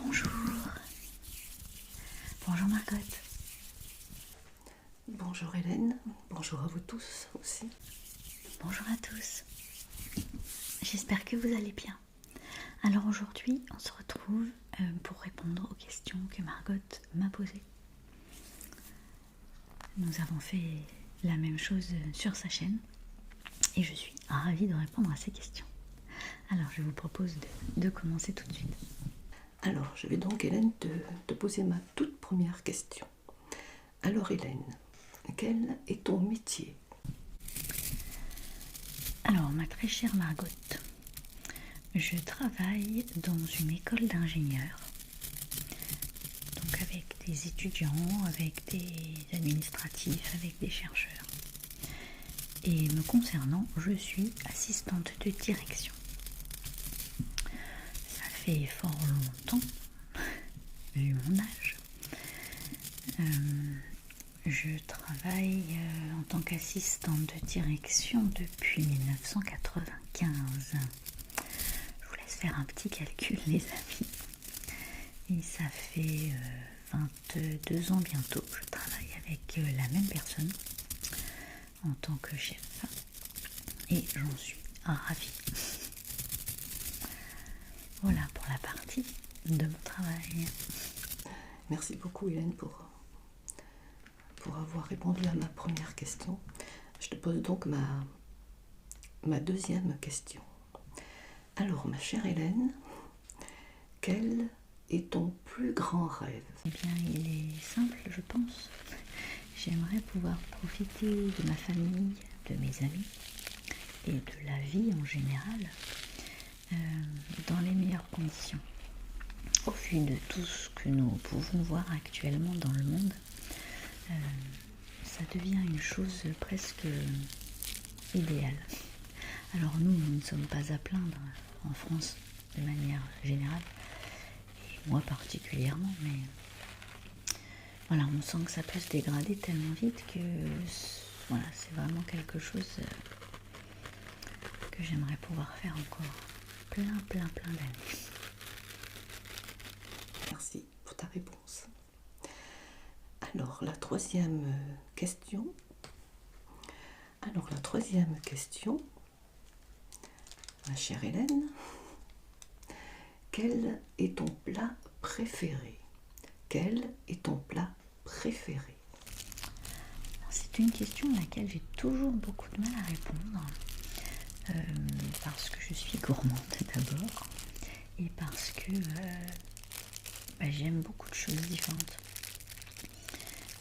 Bonjour. Bonjour Margot. Bonjour Hélène, bonjour à vous tous aussi. Bonjour à tous. J'espère que vous allez bien. Alors aujourd'hui, on se retrouve pour répondre aux questions que Margot m'a posées. Nous avons fait la même chose sur sa chaîne et je suis ravie de répondre à ces questions. Alors je vous propose de commencer tout de suite. Alors je vais donc Hélène te poser ma toute première question. Alors Hélène, quel est ton métier? Alors ma très chère Margot, je travaille dans une école d'ingénieurs, donc avec des étudiants, avec des administratifs, avec des chercheurs. Et me concernant, je suis assistante de direction. Ça fait fort longtemps, vu mon âge. Je travaille en tant qu'assistante de direction depuis 1995. Je vous laisse faire un petit calcul, les amis. Et ça fait 22 ans bientôt que je travaille avec la même personne en tant que chef. Et j'en suis ravie. Voilà pour la partie de mon travail. Merci beaucoup Hélène pour avoir répondu à ma première question. Je te pose donc ma deuxième question. Alors ma chère Hélène, quel est ton plus grand rêve? Eh bien, il est simple, je pense. J'aimerais pouvoir profiter de ma famille, de mes amis et de la vie en général dans les meilleures conditions. Au vu de tout ce que nous pouvons voir actuellement dans le monde, ça devient une chose presque idéale. Alors nous ne sommes pas à plaindre en France de manière générale, et moi particulièrement, mais voilà, on sent que ça peut se dégrader tellement vite que voilà, c'est vraiment quelque chose que j'aimerais pouvoir faire encore plein d'années. Merci pour ta réponse. Alors la troisième question. Ma chère Hélène, quel est ton plat préféré? Quel est ton plat préféré? C'est une question à laquelle j'ai toujours beaucoup de mal à répondre, parce que je suis gourmande d'abord, et parce que j'aime beaucoup de choses différentes.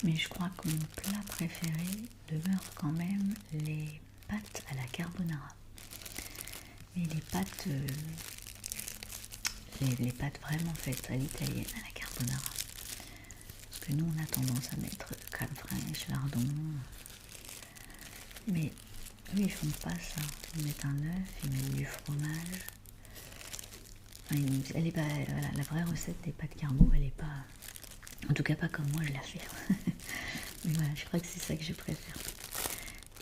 Mais je crois que mon plat préféré demeure quand même les pâtes à la carbonara. Mais les pâtes vraiment faites à l'italienne, à la carbonara. Parce que nous, on a tendance à mettre crème fraîche, lardon. Mais eux, ils font pas ça. Ils mettent un œuf, ils mettent du fromage. Enfin, elle est pas, voilà, la vraie recette des pâtes carbo, elle est pas... En tout cas, pas comme moi je la fais. Mais voilà, je crois que c'est ça que je préfère.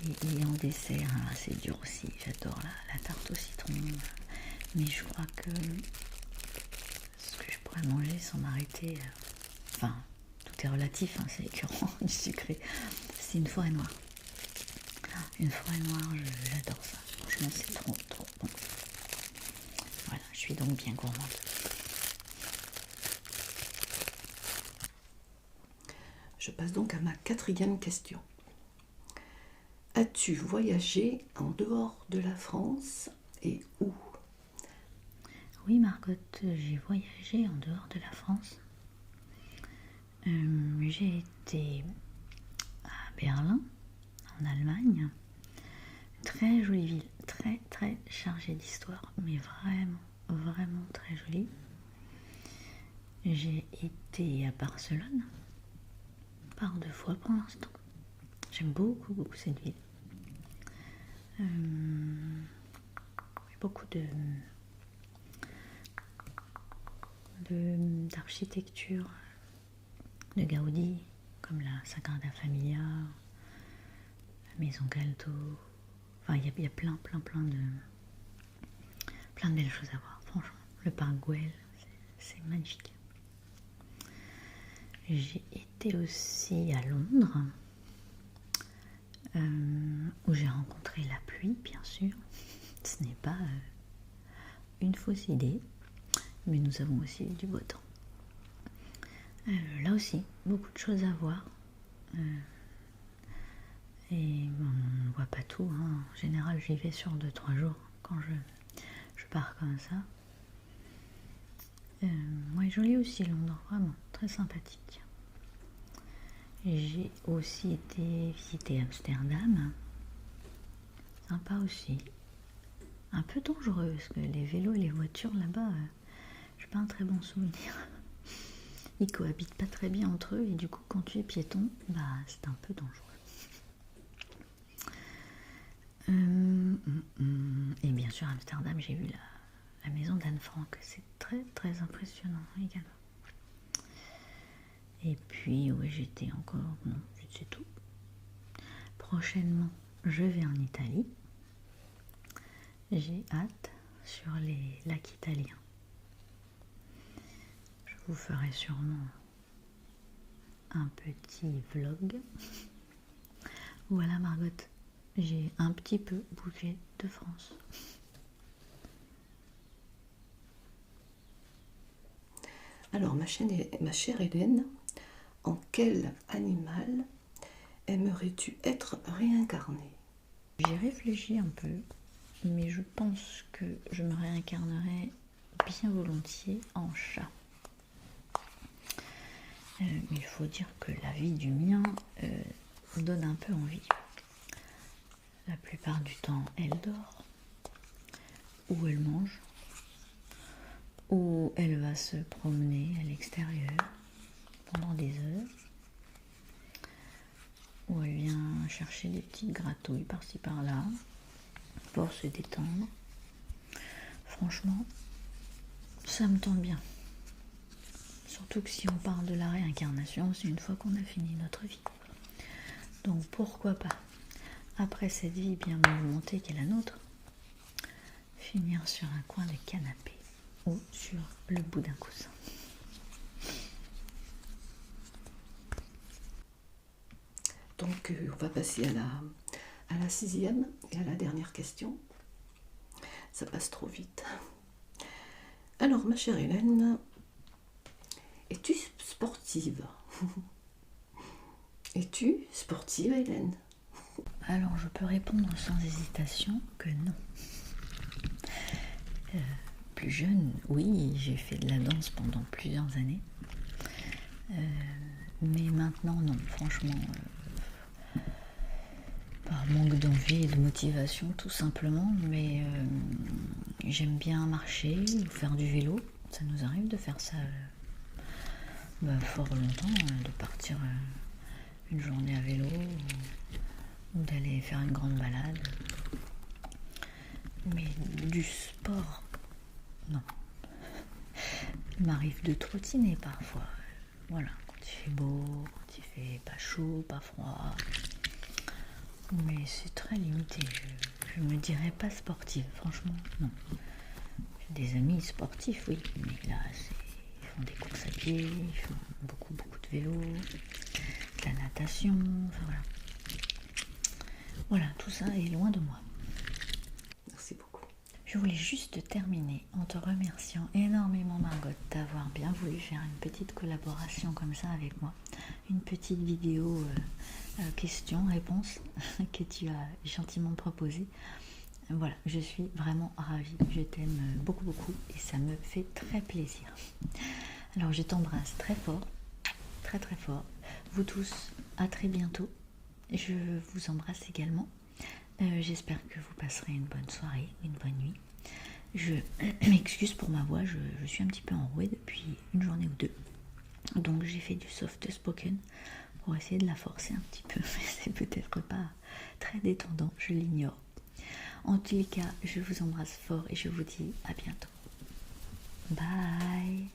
Et en dessert, alors c'est dur aussi. J'adore la tarte au citron. Mais je crois que ce que je pourrais manger sans m'arrêter... Enfin, tout est relatif, hein, c'est écœurant du sucré. C'est une forêt noire. Une forêt noire, j'adore ça. Franchement, c'est trop bon. Voilà, je suis donc bien gourmande. Je passe donc à ma quatrième question. As-tu voyagé en dehors de la France et où? Oui, Margot, j'ai voyagé en dehors de la France. J'ai été à Berlin, en Allemagne. Très jolie ville, très chargée d'histoire, mais vraiment très jolie. J'ai été à Barcelone, par 2 fois pour l'instant. J'aime beaucoup cette ville. Beaucoup d'architecture de Gaudi, comme la Sagrada Familia, la Maison Calto. Enfin, il y a plein de belles choses à voir, franchement. Le parc Güell, c'est magnifique. J'ai été aussi à Londres, où j'ai rencontré la pluie, bien sûr. Ce n'est pas une fausse idée, mais nous avons aussi eu du beau temps. Là aussi, beaucoup de choses à voir. Et on ne voit pas tout, hein. En général, j'y vais sur 2-3 jours quand je pars comme ça. Ouais, joli aussi Londres, vraiment très sympathique. J'ai aussi été visiter Amsterdam, sympa aussi. Un peu dangereux parce que les vélos et les voitures là-bas, j'ai pas un très bon souvenir. Ils cohabitent pas très bien entre eux et du coup quand tu es piéton, bah c'est un peu dangereux. Et bien sûr Amsterdam, j'ai vu la maison d'Anne Frank, c'est très très impressionnant également. Et puis ouais, j'étais encore, non, c'est tout. Prochainement, je vais en Italie. J'ai hâte sur les lacs italiens. Je vous ferai sûrement un petit vlog. Voilà Margot, j'ai un petit peu bougé de France. Alors, ma chère Hélène, en quel animal aimerais-tu être réincarnée? J'y réfléchis un peu, mais je pense que je me réincarnerais bien volontiers en chat. Il faut dire que la vie du mien donne un peu envie. La plupart du temps, elle dort, ou elle mange, ou elle va se promener à l'extérieur pendant des heures, ou elle vient chercher des petites gratouilles par-ci par-là pour se détendre. Franchement, ça me tente bien. Surtout que si on parle de la réincarnation, c'est une fois qu'on a fini notre vie. Donc pourquoi pas, après cette vie bien mouvementée qu'est la nôtre, finir sur un coin de canapé ou sur le bout d'un coussin. Donc on va passer à la 6e et à la dernière question. Ça passe trop vite. Alors ma chère Hélène, es-tu sportive? Es-tu sportive Hélène? Alors je peux répondre sans hésitation que non. Plus jeune, oui, j'ai fait de la danse pendant plusieurs années. Mais maintenant, non, franchement, par manque d'envie et de motivation, tout simplement. Mais j'aime bien marcher ou faire du vélo. Ça nous arrive de faire ça fort longtemps, de partir une journée à vélo ou d'aller faire une grande balade. Mais du sport, non. Il m'arrive de trottiner parfois. Voilà, quand il fait beau, quand il fait pas chaud, pas froid. Mais c'est très limité. Je me dirais pas sportive, franchement, non. J'ai des amis sportifs, oui, mais là, ils font des courses à pied, ils font beaucoup de vélo, de la natation, enfin voilà. Voilà, tout ça est loin de moi. Merci beaucoup. Je voulais juste terminer en te remerciant énormément Margot d'avoir bien voulu faire une petite collaboration comme ça avec moi. Une petite vidéo questions-réponses que tu as gentiment proposée. Voilà, je suis vraiment ravie. Je t'aime beaucoup et ça me fait très plaisir. Alors je t'embrasse très fort, très fort. Vous tous, à très bientôt. Je vous embrasse également. J'espère que vous passerez une bonne soirée, une bonne nuit. Je m'excuse pour ma voix, je suis un petit peu enrouée depuis une journée ou deux. Donc j'ai fait du soft spoken pour essayer de la forcer un petit peu. Mais c'est peut-être pas très détendant, je l'ignore. En tous les cas, je vous embrasse fort et je vous dis à bientôt. Bye.